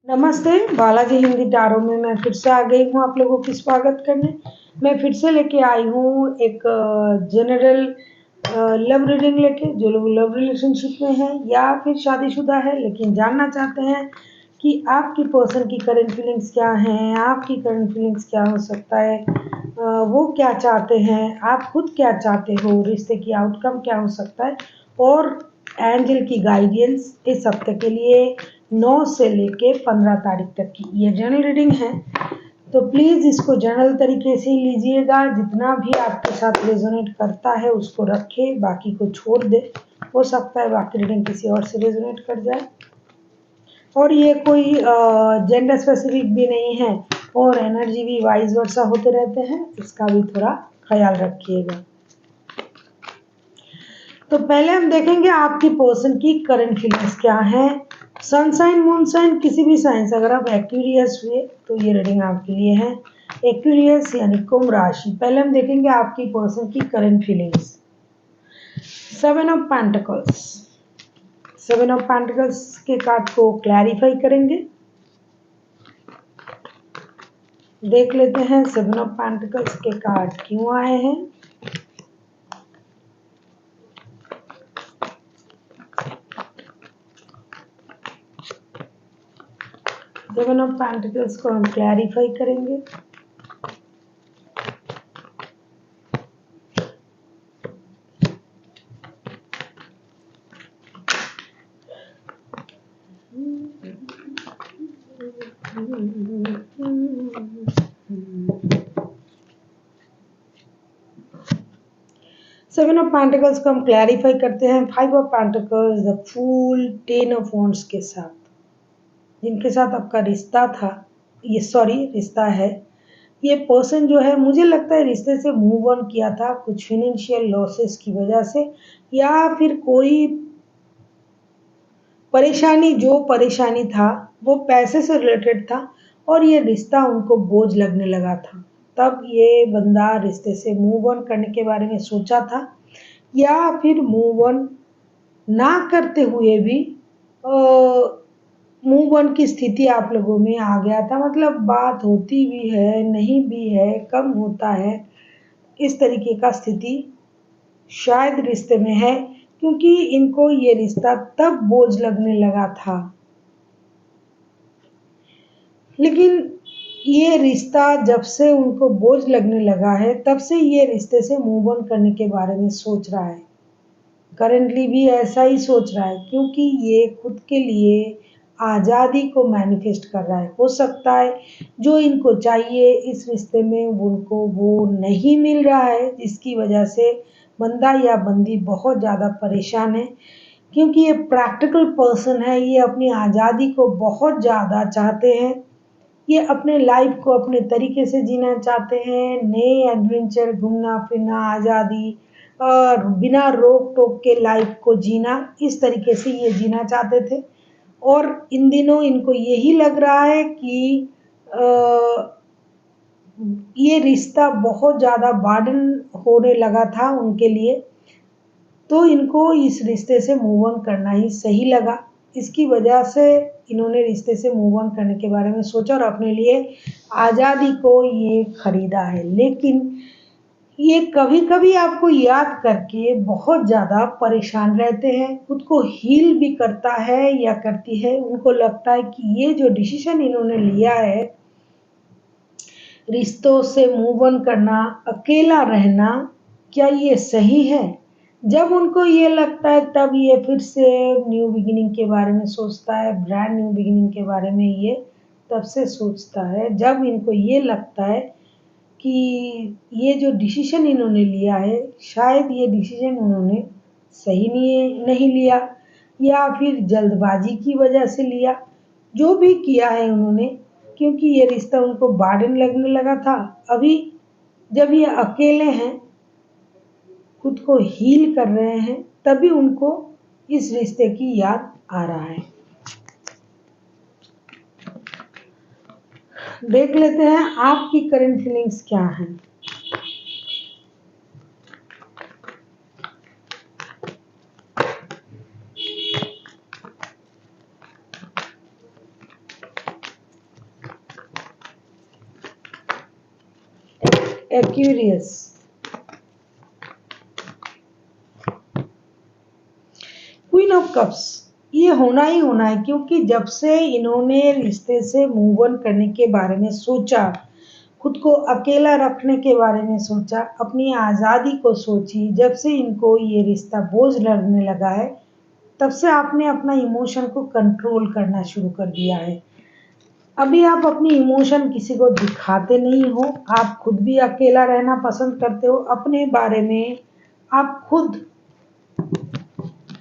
नमस्ते, बालाजी हिंदी टारो में मैं फिर से आ गई हूँ आप लोगों की स्वागत करने। मैं फिर से लेके आई हूँ एक जनरल लव रीडिंग लेके। जो लोग लव रिलेशनशिप में हैं या फिर शादीशुदा है लेकिन जानना चाहते हैं कि आपकी पर्सन की करंट फीलिंग्स क्या हैं, आपकी करंट फीलिंग्स क्या हो सकता है, वो क्या चाहते हैं, आप खुद क्या चाहते हो, रिश्ते की आउटकम क्या हो सकता है, और एंजल की गाइडेंस इस हफ्ते के लिए 9 से लेके 15 तारीख तक की ये जनरल रीडिंग है। तो प्लीज़ इसको जनरल तरीके से ही लीजिएगा। जितना भी आपके साथ रेजोनेट करता है उसको रखें, बाकी को छोड़ दे। हो सकता है बाकी रीडिंग किसी और से रेजोनेट कर जाए। और ये कोई जेंडर स्पेसिफिक भी नहीं है और एनर्जी भी वाइज वर्सा होते रहते हैं, इसका भी थोड़ा ख्याल रखिएगा। तो पहले हम देखेंगे आपकी पर्सन की करंट फीलिंग्स क्या है। सनसाइन मून साइन किसी भी साइन से अगर आप एक्वेरियस हुए तो ये रीडिंग आपके लिए है। एक्वेरियस यानी कुंभ राशि। पहले हम देखेंगे आपकी पर्सन की current feelings. 7 of pentacles. 7 of pentacles के कार्ड को क्लैरिफाई करेंगे। देख लेते हैं 7 ऑफ पेंटिकल्स के कार्ड क्यों आए हैं। सेवन ऑफ पेंटिकल्स को हम क्लैरिफाई करेंगे। सेवन ऑफ पेंटिकल्स को हम क्लैरिफाई करते हैं 5 of pentacles, the fool, 10 of wands के साथ। जिनके साथ आपका रिश्ता था, रिश्ता है, ये पर्सन जो है मुझे लगता है रिश्ते से मूव ऑन किया था कुछ फिनेंशियल लॉसेस की वजह से, या फिर कोई परेशानी था वो पैसे से रिलेटेड था और ये रिश्ता उनको बोझ लगने लगा था। तब ये बंदा रिश्ते से मूव ऑन करने के बारे में सोचा था, या फिर मूव ऑन ना करते हुए भी मूव ऑन की स्थिति आप लोगों में आ गया था। मतलब बात होती भी है, नहीं भी है, कम होता है, इस तरीके का स्थिति शायद रिश्ते में है, क्योंकि इनको ये रिश्ता तब बोझ लगने लगा था। लेकिन ये रिश्ता जब से उनको बोझ लगने लगा है तब से ये रिश्ते से मूव ऑन करने के बारे में सोच रहा है। करंटली भी ऐसा ही सोच रहा है, क्योंकि ये खुद के लिए आज़ादी को मैनिफेस्ट कर रहा है। हो सकता है जो इनको चाहिए इस रिश्ते में उनको वो नहीं मिल रहा है, जिसकी वजह से बंदा या बंदी बहुत ज़्यादा परेशान है। क्योंकि ये प्रैक्टिकल पर्सन है, ये अपनी आज़ादी को बहुत ज़्यादा चाहते हैं। ये अपने लाइफ को अपने तरीके से जीना चाहते हैं, नए एडवेंचर, घूमना फिरना, आज़ादी और बिना रोक टोक के लाइफ को जीना, इस तरीके से ये जीना चाहते थे। और इन दिनों इनको यही लग रहा है कि ये रिश्ता बहुत ज़्यादा बर्डन होने लगा था उनके लिए, तो इनको इस रिश्ते से मूव ऑन करना ही सही लगा। इसकी वजह से इन्होंने रिश्ते से मूव ऑन करने के बारे में सोचा और अपने लिए आज़ादी को ये खरीदा है। लेकिन ये कभी-कभी आपको याद करके बहुत ज़्यादा परेशान रहते हैं, खुद को हील भी करता है या करती है। उनको लगता है कि ये जो डिसीजन इन्होंने लिया है, रिश्तों से मूव ऑन करना, अकेला रहना, क्या ये सही है? जब उनको ये लगता है तब ये फिर से न्यू बिगिनिंग के बारे में सोचता है, ब्रांड न्यू बिगिनिंग के बारे में ये तब से सोचता है जब इनको ये लगता है कि ये जो डिसीजन इन्होंने लिया है, शायद ये डिसीजन उन्होंने सही नहीं लिया, या फिर जल्दबाजी की वजह से लिया। जो भी किया है उन्होंने, क्योंकि ये रिश्ता उनको बर्डन लगने लगा था। अभी जब ये अकेले हैं, खुद को हील कर रहे हैं, तभी उनको इस रिश्ते की याद आ रहा है। देख लेते हैं आपकी करंट फीलिंग्स क्या हैं। एक्यूरियस। क्वीन ऑफ कप्स, ये होना ही होना है क्योंकि जब से इन्होंने रिश्ते से मूव ऑन करने के बारे में सोचा, खुद को अकेला रखने के बारे में सोचा, अपनी आज़ादी को सोची, जब से इनको ये रिश्ता बोझ लगने लगा है, तब से आपने अपना इमोशन को कंट्रोल करना शुरू कर दिया है। अभी आप अपनी इमोशन किसी को दिखाते नहीं हो, आप खुद भी अकेला रहना पसंद करते हो, अपने बारे में आप खुद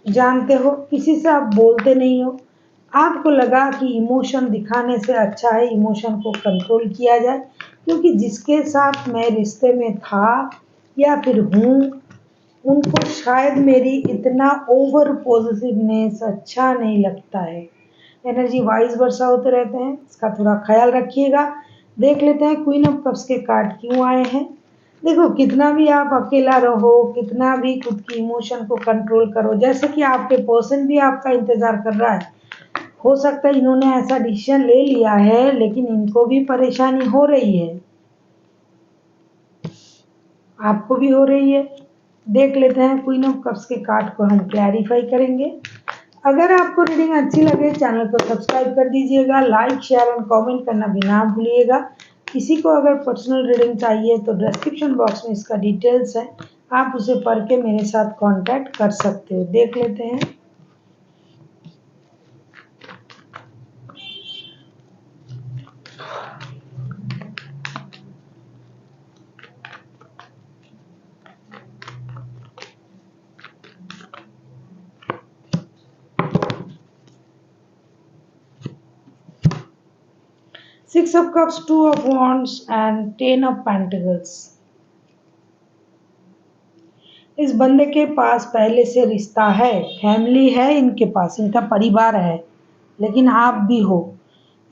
जानते हो, किसी से आप बोलते नहीं हो। आपको लगा कि इमोशन दिखाने से अच्छा है इमोशन को कंट्रोल किया जाए, क्योंकि जिसके साथ मैं रिश्ते में था या फिर हूँ, उनको शायद मेरी इतना ओवर पॉजिटिवनेस अच्छा नहीं लगता है। एनर्जी वाइज वर्षा होते रहते हैं, इसका थोड़ा ख्याल रखिएगा। देख लेते हैं क्वीन ऑफ कप्स के कार्ड क्यों आए हैं। देखो, कितना भी आप अकेला रहो, कितना भी खुद की इमोशन को कंट्रोल करो, जैसे कि आपके पर्सन भी आपका इंतजार कर रहा है, हो सकता है इन्होंने ऐसा डिसीजन ले लिया है लेकिन इनको भी परेशानी हो रही है, आपको भी हो रही है। देख लेते हैं क्वीन ऑफ कप्स के कार्ड को हम क्लैरिफाई करेंगे। अगर आपको रीडिंग अच्छी लगे चैनल को सब्सक्राइब कर दीजिएगा, लाइक शेयर एंड कमेंट करना भी ना भूलिएगा। किसी को अगर पर्सनल रीडिंग चाहिए तो डिस्क्रिप्शन बॉक्स में इसका डिटेल्स है, आप उसे पढ़ के मेरे साथ कांटेक्ट कर सकते हो। देख लेते हैं। Six of Cups, Two of Wands and Ten of Pentacles। इस बंदे के पास पहले से रिश्ता है, फैमिली है, इनके पास इनका परिवार है, लेकिन आप भी हो।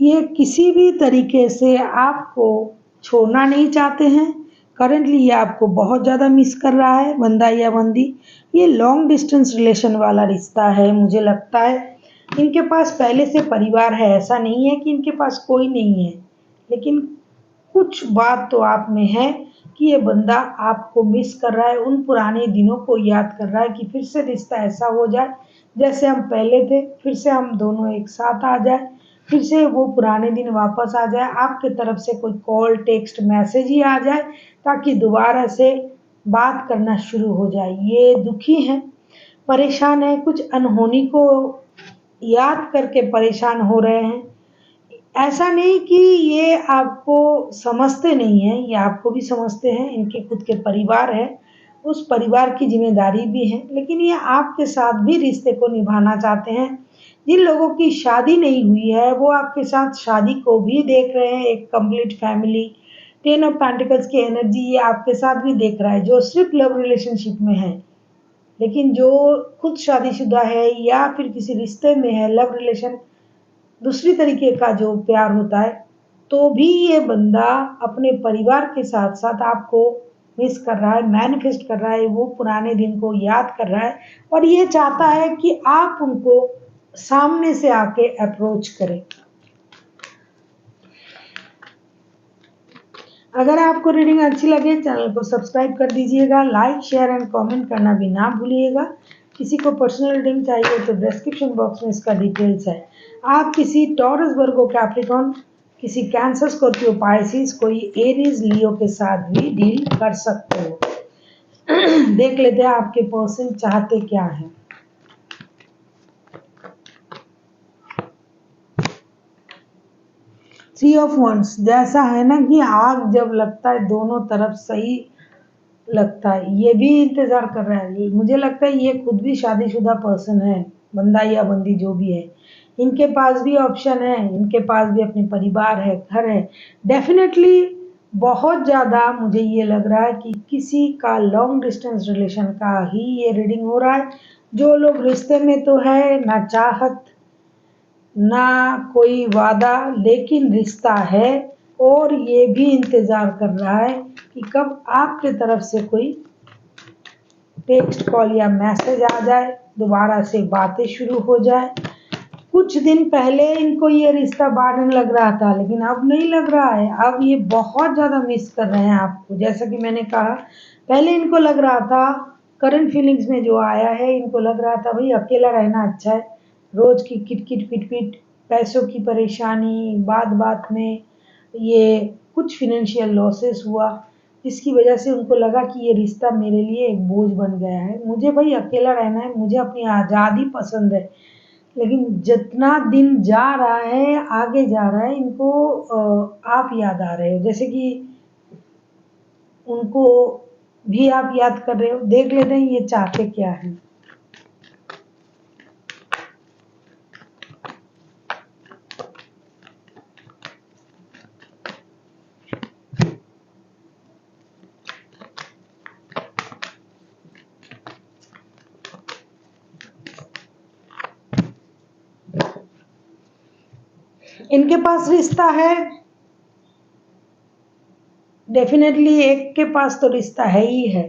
ये किसी भी तरीके से आपको छोड़ना नहीं चाहते हैं। करेंटली ये आपको बहुत ज़्यादा मिस कर रहा है, बंदा या बंदी। ये लॉन्ग डिस्टेंस रिलेशन वाला रिश्ता है, मुझे लगता है। इनके पास पहले से परिवार है, ऐसा नहीं है कि इनके पास कोई नहीं है, लेकिन कुछ बात तो आप में है कि ये बंदा आपको मिस कर रहा है, उन पुराने दिनों को याद कर रहा है कि फिर से रिश्ता ऐसा हो जाए जैसे हम पहले थे, फिर से हम दोनों एक साथ आ जाए, फिर से वो पुराने दिन वापस आ जाए, आपके तरफ से कोई कॉल टेक्स्ट मैसेज ही आ जाए ताकि दोबारा से बात करना शुरू हो जाए। ये दुखी हैं, परेशान हैं, कुछ अनहोनी को याद करके परेशान हो रहे हैं। ऐसा नहीं कि ये आपको समझते नहीं हैं, ये आपको भी समझते हैं, इनके खुद के परिवार है, उस परिवार की जिम्मेदारी भी है, लेकिन ये आपके साथ भी रिश्ते को निभाना चाहते हैं। जिन लोगों की शादी नहीं हुई है वो आपके साथ शादी को भी देख रहे हैं, एक complete family. Ten of pentacles की एनर्जी ये आपके साथ भी देख रहा है, जो सिर्फ लव रिलेशनशिप में है, लेकिन जो खुद शादीशुदा है या फिर किसी रिश्ते में है, लव रिलेशन दूसरी तरीके का जो प्यार होता है, तो भी ये बंदा अपने परिवार के साथ साथ आपको मिस कर रहा है, मैनिफेस्ट कर रहा है, वो पुराने दिन को याद कर रहा है और ये चाहता है कि आप उनको सामने से आके अप्रोच करें। अगर आपको रीडिंग अच्छी लगे चैनल को सब्सक्राइब कर दीजिएगा, लाइक शेयर एंड कमेंट करना भी ना भूलिएगा। किसी को पर्सनल रीडिंग चाहिए तो डिस्क्रिप्शन बॉक्स में इसका डिटेल्स है। आप किसी टॉरस, वर्गो, कैप्रिकॉर्न, किसी कैंसर, स्कॉर्पियो, पाइसिस, कोई एरीज, लियो के साथ भी डील कर सकते हो। देख लेते हैं आपके पर्सन चाहते क्या है। थ्री ऑफ वंस, जैसा है ना कि आग जब लगता है दोनों तरफ सही लगता है, ये भी इंतजार कर रहा है। मुझे लगता है ये खुद भी शादीशुदा पर्सन है, बंदा या बंदी जो भी है। इनके पास भी ऑप्शन है, इनके पास भी अपने परिवार है, घर है। डेफिनेटली बहुत ज़्यादा मुझे ये लग रहा है कि किसी का लॉन्ग डिस्टेंस रिलेशन का ही ये रीडिंग हो रहा है। जो लोग रिश्ते में तो है, ना चाहत ना कोई वादा, लेकिन रिश्ता है और ये भी इंतज़ार कर रहा है कि कब आपके तरफ से कोई टेक्स्ट, कॉल या मैसेज आ जाए, दोबारा से बातें शुरू हो जाए। कुछ दिन पहले इनको ये रिश्ता बर्डन लग रहा था, लेकिन अब नहीं लग रहा है। अब ये बहुत ज़्यादा मिस कर रहे हैं आपको। जैसा कि मैंने कहा, पहले इनको लग रहा था, करंट फीलिंग्स में जो आया है, इनको लग रहा था भाई अकेला रहना अच्छा है। रोज की किट-किट पिट-पिट, पैसों की परेशानी, बात-बात में ये कुछ फ़ाइनेंशियल लॉसेस हुआ, जिसकी वजह से उनको लगा कि ये रिश्ता मेरे लिए एक बोझ बन गया है। मुझे भाई अकेला रहना है, मुझे अपनी आज़ादी पसंद है। लेकिन जितना दिन जा रहा है, आगे जा रहा है, इनको आप याद आ रहे हो। जैसे कि उनको भी आप याद कर रहे हो। देख लेते हैं ये चाहते क्या हैं। इनके पास रिश्ता है, डेफिनेटली एक के पास तो रिश्ता है ही है।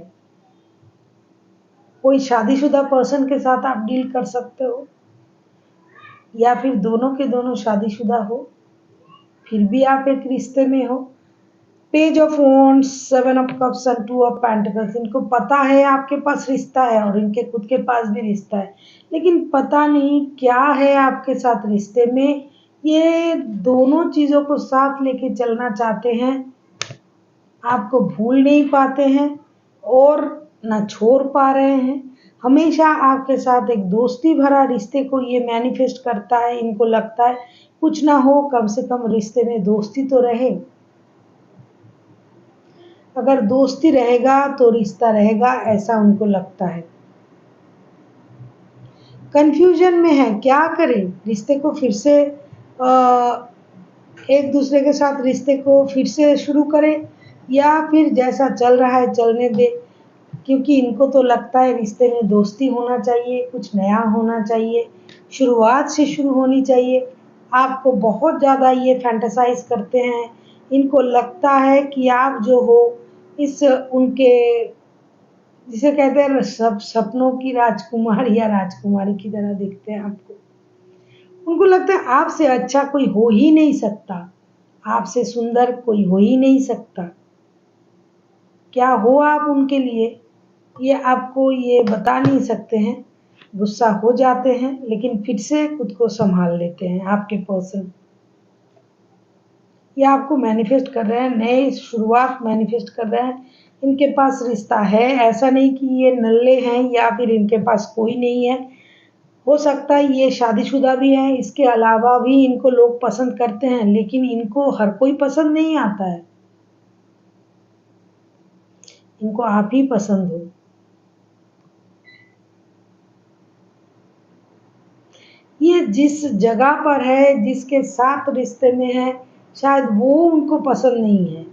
कोई शादीशुदा पर्सन के साथ आप डील कर सकते हो, या फिर दोनों के दोनों शादीशुदा हो, फिर भी आप एक रिश्ते में हो। Page of wands, 7 of cups and 2 of pentacles. इनको पता है आपके पास रिश्ता है और इनके खुद के पास भी रिश्ता है, लेकिन पता नहीं क्या है आपके साथ रिश्ते में। ये दोनों चीज़ों को साथ लेके चलना चाहते हैं, आपको भूल नहीं पाते हैं और ना छोड़ पा रहे हैं। हमेशा आपके साथ एक दोस्ती भरा रिश्ते को ये मैनिफेस्ट करता है। इनको लगता है कुछ ना हो, कम से कम रिश्ते में दोस्ती तो रहे। अगर दोस्ती रहेगा तो रिश्ता रहेगा, ऐसा उनको लगता है। कंफ्यूजन में है, क्या करें? रिश्ते को फिर से एक दूसरे के साथ रिश्ते को फिर से शुरू करें, या फिर जैसा चल रहा है चलने दे। क्योंकि इनको तो लगता है रिश्ते में दोस्ती होना चाहिए, कुछ नया होना चाहिए, शुरुआत से शुरू होनी चाहिए। आपको बहुत ज़्यादा ये फैंटेसाइज करते हैं। इनको लगता है कि आप जो हो, इस उनके, जिसे कहते हैं सब सपनों की राजकुमारी या राजकुमारी की तरह दिखते हैं आपको। उनको लगता है आपसे अच्छा कोई हो ही नहीं सकता, आपसे सुंदर कोई हो ही नहीं सकता। क्या हो आप उनके लिए, ये आपको ये बता नहीं सकते हैं। गुस्सा हो जाते हैं, लेकिन फिर से खुद को संभाल लेते हैं आपके पर्सन। ये आपको मैनिफेस्ट कर रहे हैं, नए शुरुआत मैनिफेस्ट कर रहे हैं। इनके पास रिश्ता है, ऐसा नहीं कि ये नल्ले हैं या फिर इनके पास कोई नहीं है। हो सकता है ये शादीशुदा भी हैं, इसके अलावा भी इनको लोग पसंद करते हैं, लेकिन इनको हर कोई पसंद नहीं आता है। इनको आप ही पसंद हो। ये जिस जगह पर है, जिसके साथ रिश्ते में है, शायद वो उनको पसंद नहीं है,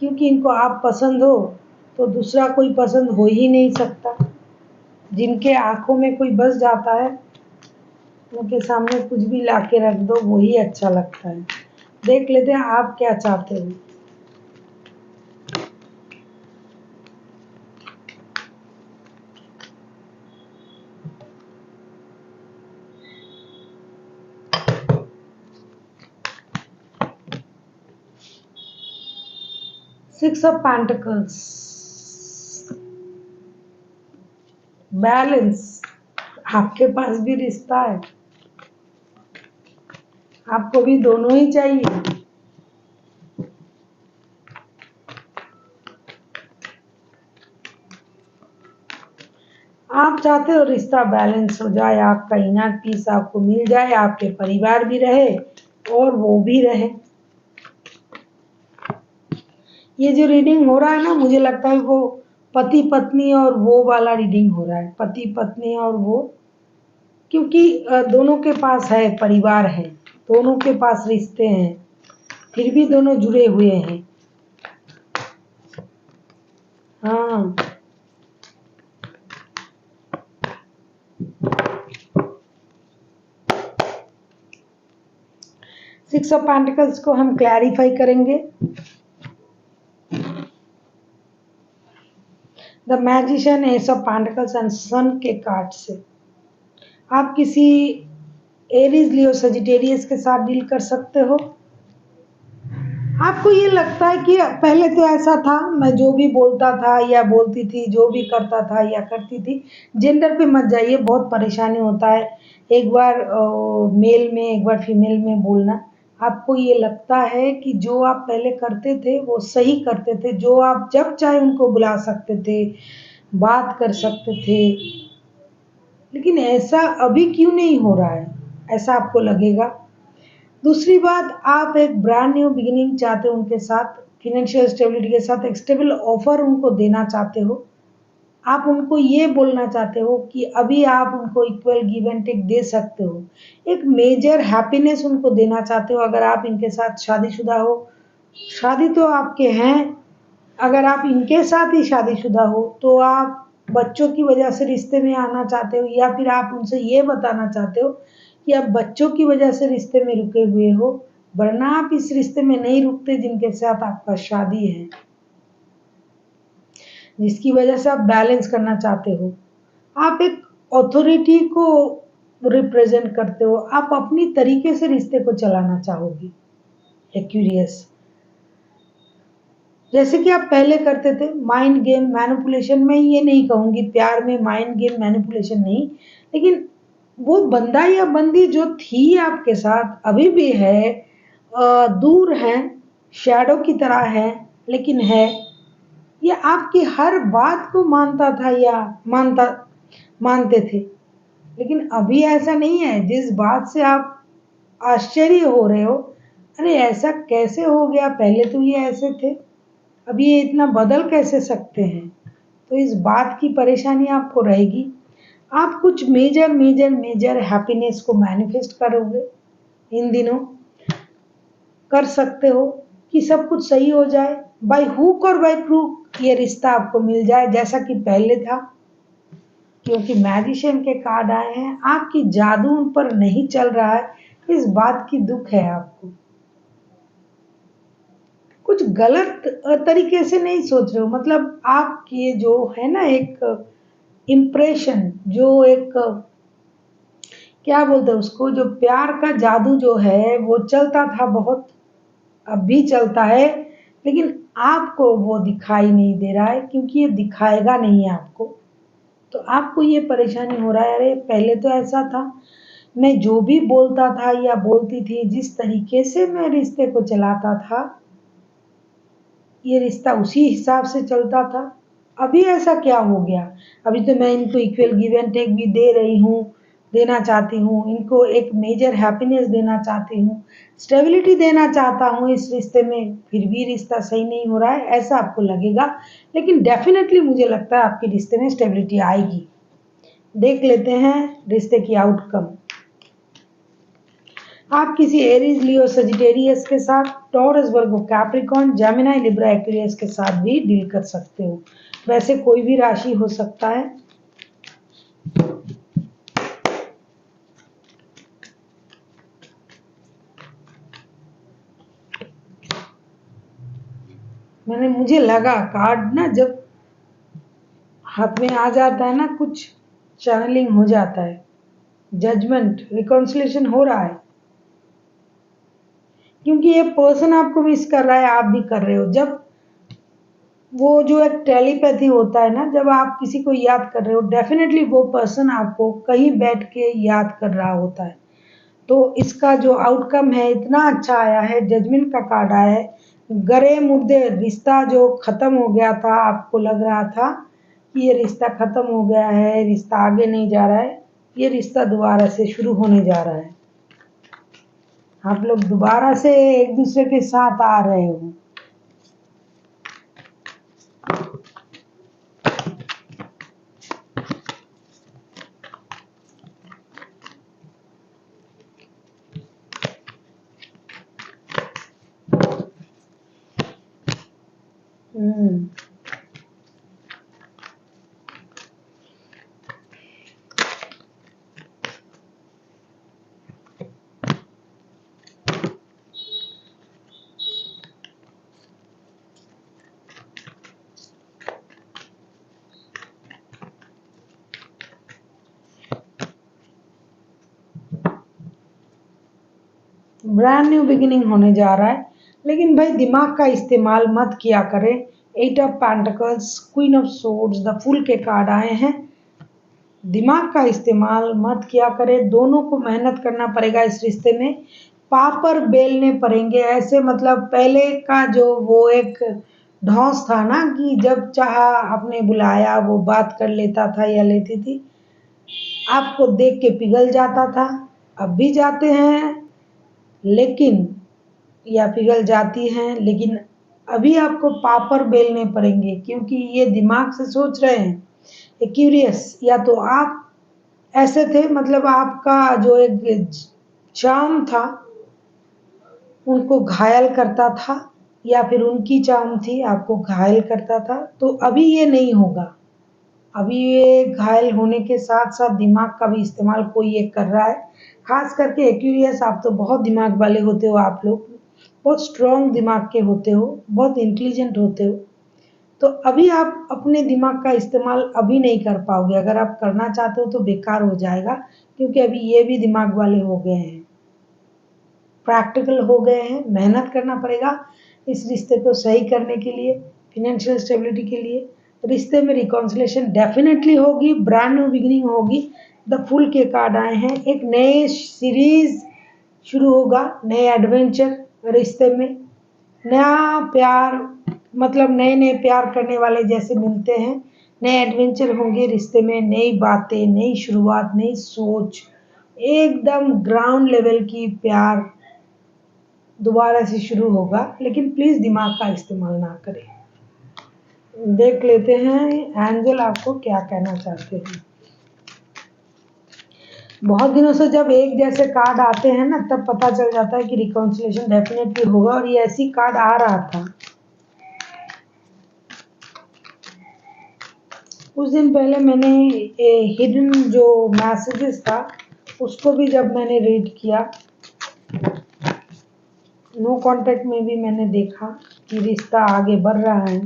क्योंकि इनको आप पसंद हो तो दूसरा कोई पसंद हो ही नहीं सकता। जिनके आंखों में कोई बस जाता है, उनके सामने कुछ भी लाके रख दो, वही अच्छा लगता है। देख लेते हैं आप क्या चाहते हो। Six of pentacles, balance. आपके पास भी रिश्ता है, आपको भी दोनों ही चाहिए। आप चाहते हो रिश्ता बैलेंस हो जाए, आपका इनर पीस आपको मिल जाए, आपके परिवार भी रहे और वो भी रहे। ये जो रीडिंग हो रहा है ना, मुझे लगता है वो पति पत्नी और वो वाला रीडिंग हो रहा है, पति पत्नी और वो। क्योंकि दोनों के पास है, परिवार है, दोनों के पास रिश्ते हैं, फिर भी दोनों जुड़े हुए हैं। हाँ, सिक्स ऑफ पेंटिकल्स को हम क्लैरिफाई करेंगे the magician, ace of pentacles and sun के कार्ड से। आप किसी एरीज लियो सजिटेरियस के साथ डील कर सकते हो। आपको ये लगता है कि पहले तो ऐसा था, मैं जो भी बोलता था या बोलती थी, जो भी करता था या करती थी, जेंडर पे मत जाइए, बहुत परेशानी होता है एक बार मेल में एक बार फीमेल में बोलना। आपको ये लगता है कि जो आप पहले करते थे वो सही करते थे, जो आप जब चाहे उनको बुला सकते थे, बात कर सकते थे, लेकिन ऐसा अभी क्यों नहीं हो रहा है, ऐसा आपको लगेगा। दूसरी बात, आप एक ब्रांड न्यू बिगिनिंग चाहते हो उनके साथ, फाइनेंशियल स्टेबिलिटी के साथ एक स्टेबल ऑफर उनको देना चाहते हो। आप उनको ये बोलना चाहते हो कि अभी आप उनको इक्वल गिव एंड टेक दे सकते हो, एक मेजर हैप्पीनेस उनको देना चाहते हो। अगर आप इनके साथ शादीशुदा हो, शादी तो आपके हैं, अगर आप इनके साथ ही शादीशुदा हो तो आप बच्चों की वजह से रिश्ते में आना चाहते हो, या फिर आप उनसे ये बताना चाहते हो कि आप बच्चों की वजह से रिश्ते में रुके हुए हो, वरना आप इस रिश्ते में नहीं रुकते जिनके साथ आपका शादी है, जिसकी वजह से आप बैलेंस करना चाहते हो। आप एक अथॉरिटी को रिप्रेजेंट करते हो, आप अपनी तरीके से रिश्ते को चलाना चाहोगी। एक्यूरियस, जैसे कि आप पहले करते थे माइंड गेम मैनिपुलेशन, में ये नहीं कहूंगी प्यार में माइंड गेम मैनिपुलेशन नहीं, लेकिन वो बंदा या बंदी जो थी आपके साथ अभी भी है, दूर है, शैडो की तरह है, लेकिन है, ये आपकी हर बात को मानता था या मानते थे, लेकिन अभी ऐसा नहीं है। जिस बात से आप आश्चर्य हो रहे हो, अरे ऐसा कैसे हो गया, पहले तो ये ऐसे थे, अब ये इतना बदल कैसे सकते हैं, तो इस बात की परेशानी आपको रहेगी। आप कुछ मेजर मेजर मेजर हैप्पीनेस को मैनिफेस्ट करोगे इन दिनों, कर सकते हो कि सब कुछ सही हो जाए, बाय हुक और बाय क्रूक ये रिश्ता आपको मिल जाए जैसा कि पहले था। क्योंकि मैजिशियन के कार्ड आए हैं, आपकी जादू उन पर नहीं चल रहा है, इस बात की दुख है आपको। कुछ गलत तरीके से नहीं सोच रहे हो, मतलब आपके जो है ना एक इम्प्रेशन, जो एक क्या बोलते हैं उसको, जो प्यार का जादू जो है वो चलता था बहुत, अब भी चलता है, लेकिन आपको वो दिखाई नहीं दे रहा है, क्योंकि ये दिखाएगा नहीं आपको। तो आपको ये परेशानी हो रहा है, अरे पहले तो ऐसा था, मैं जो भी बोलता था या बोलती थी, जिस तरीके से मैं रिश्ते को चलाता था, ये रिश्ता उसी हिसाब से चलता था, अभी ऐसा क्या हो गया। अभी तो मैं इनको इक्वल गिव एंड टेक भी दे रही हूँ, देना चाहती हूँ, इनको एक मेजर हैप्पीनेस देना चाहती हूँ, स्टेबिलिटी देना चाहता हूँ इस रिश्ते में, फिर भी रिश्ता सही नहीं हो रहा है, ऐसा आपको लगेगा। लेकिन डेफिनेटली मुझे लगता है आपके रिश्ते में स्टेबिलिटी आएगी। देख लेते हैं रिश्ते की आउटकम। आप किसी एरीज लियो सजिटेरियस के साथ, Taurus Virgo Capricorn Gemini Libra Aquarius के साथ भी डील कर सकते हो, वैसे कोई भी राशि हो सकता है। मुझे लगा कार्ड ना जब हाथ में आ जाता है ना, कुछ चैनलिंग हो जाता है, जजमेंट रिकॉन्सिलेशन हो रहा है, क्योंकि ये पर्सन आपको मिस कर रहा है, आप भी कर रहे हो। जब वो जो एक टेलीपैथी होता है ना, जब आप किसी को याद कर रहे हो, डेफिनेटली वो पर्सन आपको कहीं बैठ के याद कर रहा होता है। तो इसका जो आउटकम है इतना अच्छा आया है, जजमेंट का कार्ड आया है। गरे मुर्दे रिश्ता जो खत्म हो गया था, आपको लग रहा था कि ये रिश्ता खत्म हो गया है, रिश्ता आगे नहीं जा रहा है, ये रिश्ता दोबारा से शुरू होने जा रहा है, आप लोग दोबारा से एक दूसरे के साथ आ रहे हो। हम्म। ब्रांड न्यू बिगिनिंग होने जा रहा है। लेकिन भाई दिमाग का इस्तेमाल मत किया करें। 8 of pentacles, queen of swords, the fool के कार्ड आए हैं। दिमाग का इस्तेमाल मत किया करें। दोनों को मेहनत करना पड़ेगा इस रिश्ते में। पापड़ बेलने पड़ेंगे ऐसे, मतलब पहले का जो वो एक ढौस था ना कि जब चाहा आपने बुलाया वो बात कर लेता था या लेती थी, आपको देख के पिघल जाता था। अब भी जाते हैं लेकिन, या पिघल जाती हैं, लेकिन अभी आपको पापड़ बेलने पड़ेंगे क्योंकि ये दिमाग से सोच रहे हैं। क्यूरियस, या तो आप ऐसे थे, मतलब आपका जो एक चार्म था उनको घायल करता था, या फिर उनकी चार्म थी आपको घायल करता था। तो अभी ये नहीं होगा। अभी ये घायल होने के साथ साथ दिमाग का भी इस्तेमाल कोई एक कर रहा है। खास करके एक्यूरियस, आप तो बहुत दिमाग वाले होते हो, आप लोग बहुत स्ट्रॉन्ग दिमाग के होते हो, बहुत इंटेलिजेंट होते हो। तो अभी आप अपने दिमाग का इस्तेमाल अभी नहीं कर पाओगे। अगर आप करना चाहते हो तो बेकार हो जाएगा, क्योंकि अभी ये भी दिमाग वाले हो गए हैं, प्रैक्टिकल हो गए हैं। मेहनत करना पड़ेगा इस रिश्ते को सही करने के लिए, फिनेंशियल स्टेबिलिटी के लिए। रिश्ते में रिकॉन्सिलेशन डेफिनेटली होगी, ब्रांड न्यू बिगिनिंग होगी। द फूल के कार्ड आए हैं। एक नए सीरीज शुरू होगा, नए एडवेंचर रिश्ते में, नया प्यार, मतलब नए नए प्यार करने वाले जैसे मिलते हैं, नए एडवेंचर होंगे रिश्ते में, नई बातें, नई शुरुआत, नई सोच, एकदम ग्राउंड लेवल की प्यार दोबारा से शुरू होगा। लेकिन प्लीज दिमाग का इस्तेमाल ना करें। देख लेते हैं एंजल आपको क्या कहना चाहते हैं। बहुत दिनों से जब एक जैसे कार्ड आते हैं ना, तब पता चल जाता है कि रिकॉन्सिलेशन डेफिनेटली होगा, और ये ऐसी कार्ड आ रहा था। कुछ दिन पहले मैंने हिडन जो मैसेजेस था उसको भी जब मैंने रीड किया, नो कांटेक्ट में भी मैंने देखा कि रिश्ता आगे बढ़ रहा है।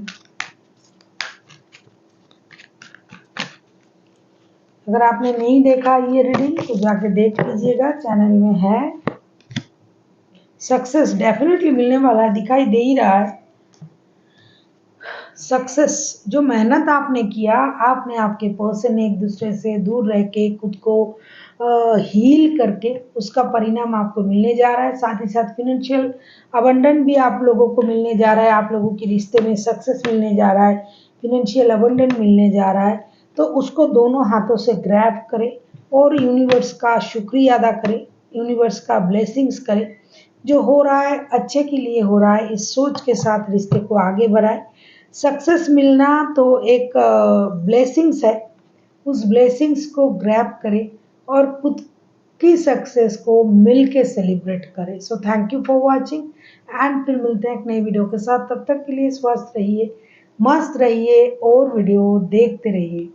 अगर आपने नहीं देखा ये रीडिंग तो जाके देख लीजिएगा, चैनल में है। सक्सेस डेफिनेटली मिलने वाला है, दिखाई दे ही रहा है। सक्सेस, जो मेहनत आपने किया, आपने आपके पर्सन एक दूसरे से दूर रह के खुद को हील करके, उसका परिणाम आपको मिलने जा रहा है। साथ ही साथ फिनेंशियल अबंडेंट भी आप लोगों को मिलने जा रहा है। आप लोगों के रिश्ते में सक्सेस मिलने जा रहा है, फिनेंशियल अबंडेंट मिलने जा रहा है। तो उसको दोनों हाथों से ग्रैब करें और यूनिवर्स का शुक्रिया अदा करें, यूनिवर्स का ब्लेसिंग्स करें। जो हो रहा है अच्छे के लिए हो रहा है, इस सोच के साथ रिश्ते को आगे बढ़ाएं। सक्सेस मिलना तो एक ब्लेसिंग्स है, उस ब्लेसिंग्स को ग्रैब करें और खुद की सक्सेस को मिल के सेलिब्रेट करें। So thank you for watching, and फिर मिलते हैं एक नई वीडियो के साथ। तब तक के लिए स्वस्थ रहिए, मस्त रहिए और वीडियो देखते रहिए।